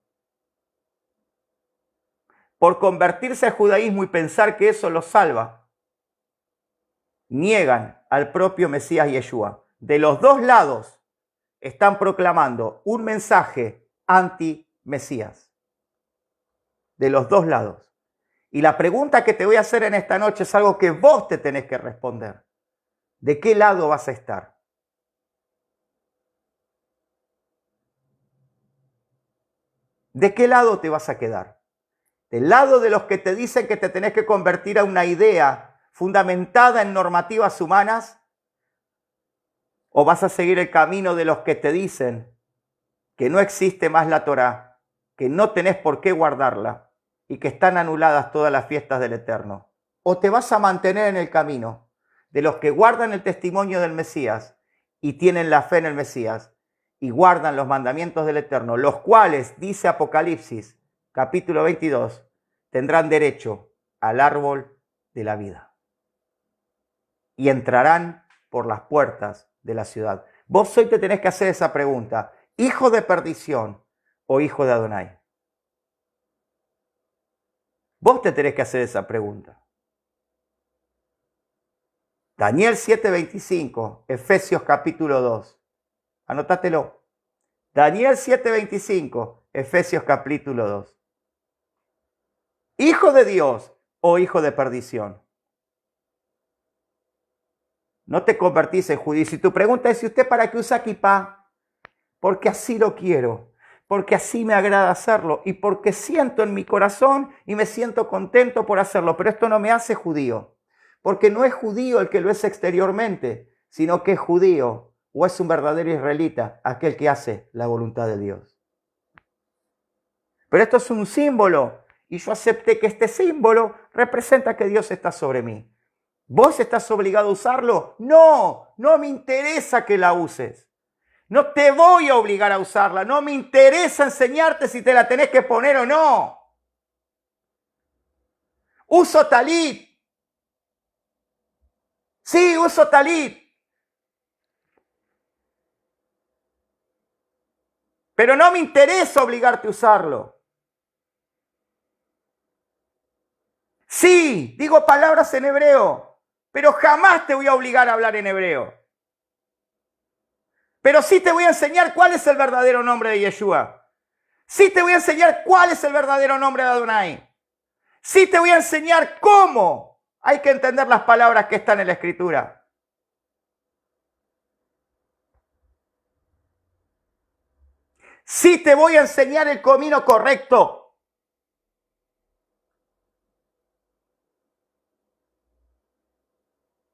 por convertirse al judaísmo y pensar que eso los salva, niegan al propio Mesías Yeshua. De los dos lados están proclamando un mensaje anti-Mesías. De los dos lados. Y la pregunta que te voy a hacer en esta noche es algo que vos te tenés que responder. ¿De qué lado vas a estar? ¿De qué lado te vas a quedar? ¿Del lado de los que te dicen que te tenés que convertir a una idea fundamentada en normativas humanas? ¿O vas a seguir el camino de los que te dicen que no existe más la Torá, que no tenés por qué guardarla y que están anuladas todas las fiestas del Eterno? ¿O te vas a mantener en el camino de los que guardan el testimonio del Mesías y tienen la fe en el Mesías y guardan los mandamientos del Eterno, los cuales, dice Apocalipsis, capítulo 22, tendrán derecho al árbol de la vida y entrarán por las puertas de la ciudad? Vos hoy te tenés que hacer esa pregunta: ¿hijo de perdición o hijo de Adonai? Vos te tenés que hacer esa pregunta. Daniel 7:25, Efesios capítulo 2. Anótatelo. Daniel 7:25, Efesios capítulo 2. ¿Hijo de Dios o hijo de perdición? No te convertís en judío. Si tu pregunta es: ¿y usted para qué usa kipá? Porque así lo quiero, porque así me agrada hacerlo y porque siento en mi corazón y me siento contento por hacerlo. Pero esto no me hace judío, porque no es judío el que lo es exteriormente, sino que es judío o es un verdadero israelita, aquel que hace la voluntad de Dios. Pero esto es un símbolo y yo acepté que este símbolo representa que Dios está sobre mí. ¿Vos estás obligado a usarlo? No, no me interesa que la uses. No te voy a obligar a usarla. No me interesa enseñarte si te la tenés que poner o no. Uso talit. Sí, uso talit. Pero no me interesa obligarte a usarlo. Sí, digo palabras en hebreo, pero jamás te voy a obligar a hablar en hebreo. Pero sí te voy a enseñar cuál es el verdadero nombre de Yeshua. Sí te voy a enseñar cuál es el verdadero nombre de Adonai. Sí te voy a enseñar cómo hay que entender las palabras que están en la Escritura. Sí te voy a enseñar el camino correcto.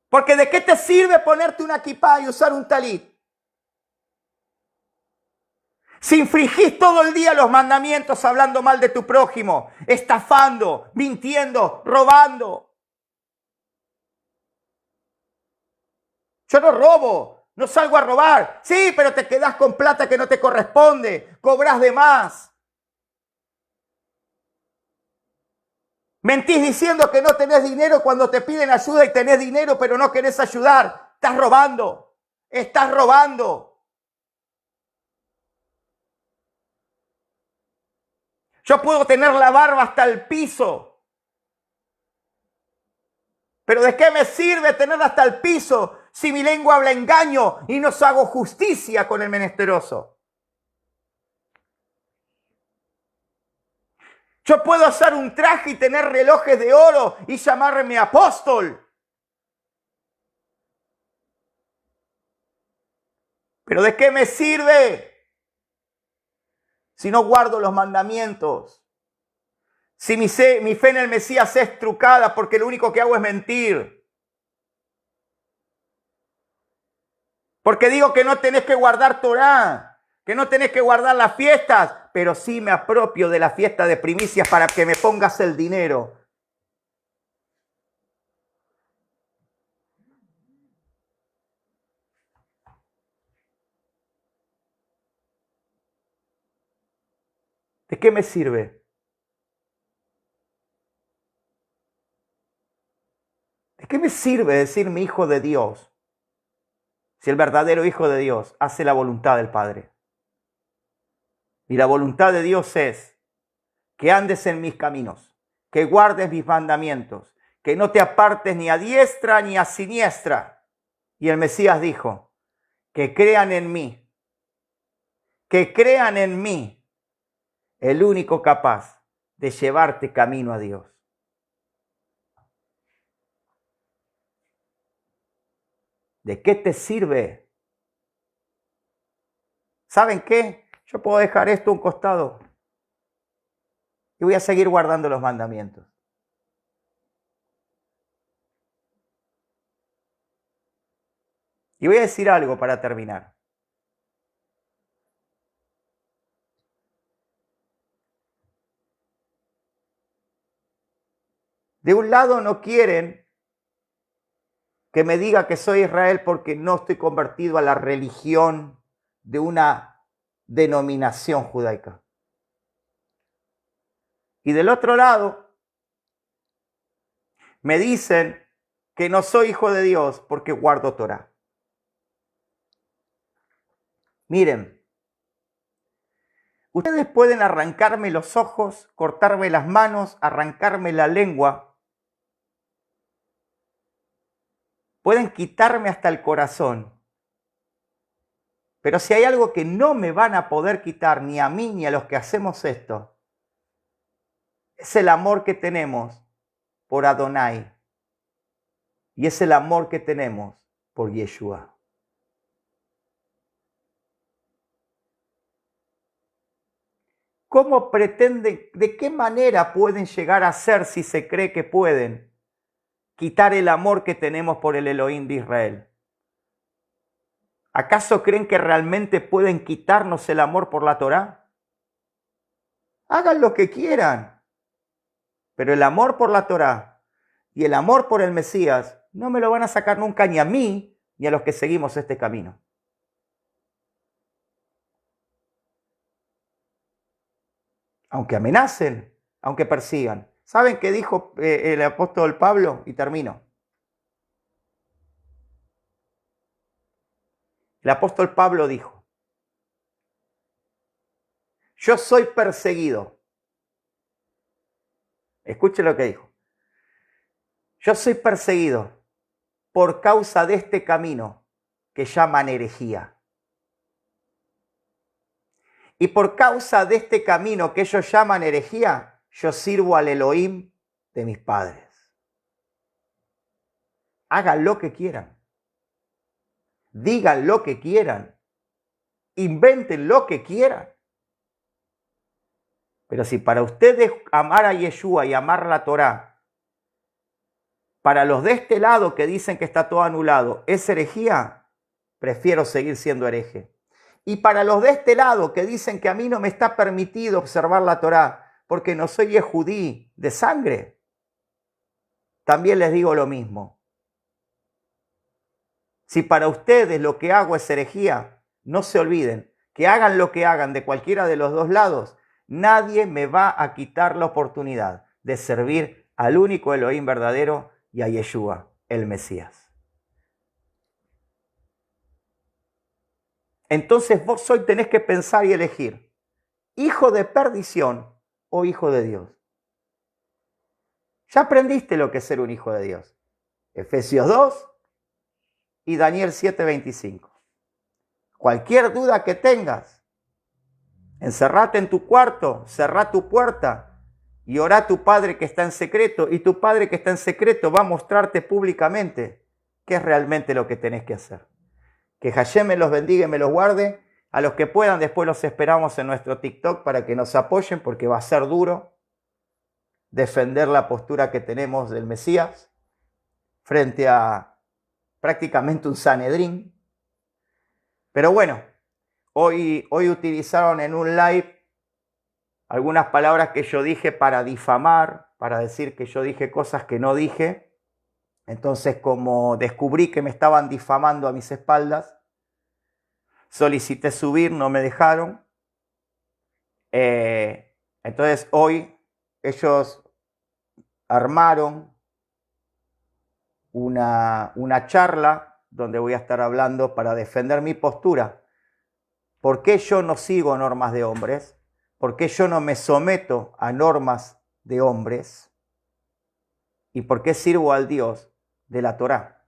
Porque ¿de qué te sirve ponerte una kipá y usar un talit si infringís todo el día los mandamientos hablando mal de tu prójimo, estafando, mintiendo, robando? Yo no robo, no salgo a robar. Sí, pero te quedás con plata que no te corresponde, cobras de más. Mentís diciendo que no tenés dinero cuando te piden ayuda y tenés dinero, pero no querés ayudar. Estás robando, estás robando. Yo puedo tener la barba hasta el piso, pero ¿de qué me sirve tenerla hasta el piso si mi lengua habla engaño y no hago justicia con el menesteroso? Yo puedo hacer un traje y tener relojes de oro y llamarme apóstol, pero ¿de qué me sirve si no guardo los mandamientos? Si mi fe en el Mesías es trucada porque lo único que hago es mentir. Porque digo que no tenés que guardar Torá, que no tenés que guardar las fiestas, pero sí me apropio de la fiesta de primicias para que me pongas el dinero. ¿De qué me sirve? ¿De qué me sirve decirme hijo de Dios si el verdadero hijo de Dios hace la voluntad del Padre? Y la voluntad de Dios es que andes en mis caminos, que guardes mis mandamientos, que no te apartes ni a diestra ni a siniestra. Y el Mesías dijo, que crean en mí, el único capaz de llevarte camino a Dios. ¿De qué te sirve? ¿Saben qué? Yo puedo dejar esto a un costado y voy a seguir guardando los mandamientos. Y voy a decir algo para terminar. De un lado no quieren que me diga que soy Israel porque no estoy convertido a la religión de una denominación judaica. Y del otro lado, me dicen que no soy hijo de Dios porque guardo Torah. Miren, ustedes pueden arrancarme los ojos, cortarme las manos, arrancarme la lengua, pueden quitarme hasta el corazón. Pero si hay algo que no me van a poder quitar ni a mí ni a los que hacemos esto, es el amor que tenemos por Adonai y es el amor que tenemos por Yeshua. ¿Cómo pretenden, de qué manera pueden llegar a ser, si se cree que pueden, quitar el amor que tenemos por el Elohim de Israel? ¿Acaso creen que realmente pueden quitarnos el amor por la Torá? Hagan lo que quieran, pero el amor por la Torá y el amor por el Mesías no me lo van a sacar nunca ni a mí ni a los que seguimos este camino. Aunque amenacen, aunque persigan. ¿Saben qué dijo el apóstol Pablo? Y termino. El apóstol Pablo dijo, yo soy perseguido. Escuchen lo que dijo. Yo soy perseguido por causa de este camino que llaman herejía. Y por causa de este camino que ellos llaman herejía, yo sirvo al Elohim de mis padres. Hagan lo que quieran. Digan lo que quieran. Inventen lo que quieran. Pero si para ustedes amar a Yeshua y amar la Torá, para los de este lado que dicen que está todo anulado, es herejía, prefiero seguir siendo hereje. Y para los de este lado que dicen que a mí no me está permitido observar la Torá porque no soy yehudí de sangre, también les digo lo mismo. Si para ustedes lo que hago es herejía, no se olviden que hagan lo que hagan de cualquiera de los dos lados, nadie me va a quitar la oportunidad de servir al único Elohim verdadero y a Yeshua, el Mesías. Entonces vos hoy tenés que pensar y elegir, hijo de perdición o hijo de Dios. Ya aprendiste lo que es ser un hijo de Dios. Efesios 2 y Daniel 7:25. Cualquier duda que tengas, encerrate en tu cuarto, cerrá tu puerta y orá a tu Padre que está en secreto, y tu Padre que está en secreto va a mostrarte públicamente qué es realmente lo que tenés que hacer. Que Hashem me los bendiga y me los guarde. A los que puedan, después los esperamos en nuestro TikTok para que nos apoyen, porque va a ser duro defender la postura que tenemos del Mesías frente a prácticamente un Sanedrín. Pero bueno, hoy utilizaron en un live algunas palabras que yo dije para difamar, para decir que yo dije cosas que no dije. Entonces, como descubrí que me estaban difamando a mis espaldas, solicité subir, no me dejaron. Entonces, hoy ellos armaron una charla donde voy a estar hablando para defender mi postura. ¿Por qué yo no sigo normas de hombres? ¿Por qué yo no me someto a normas de hombres? y por qué sirvo al Dios de la Torá.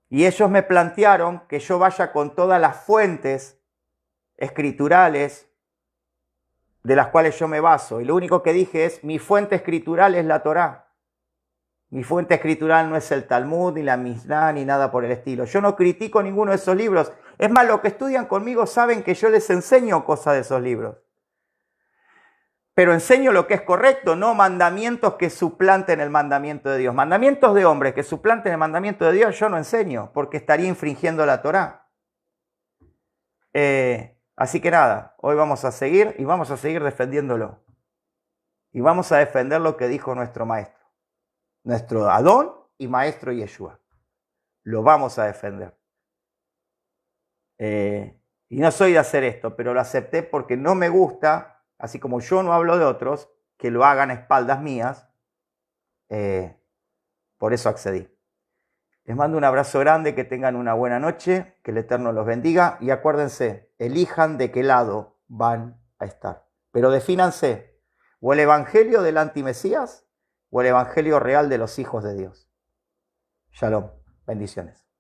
Y ellos me plantearon que yo vaya con todas las fuentes escriturales de las cuales yo me baso. Y lo único que dije es, mi fuente escritural es la Torá. Mi fuente escritural no es el Talmud, ni la Mishnah, ni nada por el estilo. Yo no critico ninguno de esos libros. Es más, los que estudian conmigo saben que yo les enseño cosas de esos libros. Pero enseño lo que es correcto, no mandamientos que suplanten el mandamiento de Dios. Mandamientos de hombres que suplanten el mandamiento de Dios yo no enseño, porque estaría infringiendo la Torá. Así que nada, hoy vamos a seguir y vamos a seguir defendiéndolo. Y vamos a defender lo que dijo nuestro maestro. Nuestro Adón y maestro Yeshua. Lo vamos a defender. Y no soy de hacer esto, pero lo acepté porque no me gusta, así como yo no hablo de otros, que lo hagan a espaldas mías. Por eso accedí. Les mando un abrazo grande, que tengan una buena noche, que el Eterno los bendiga y acuérdense, elijan de qué lado van a estar. Pero defínanse, o el evangelio del antimesías o el evangelio real de los hijos de Dios. Shalom, bendiciones.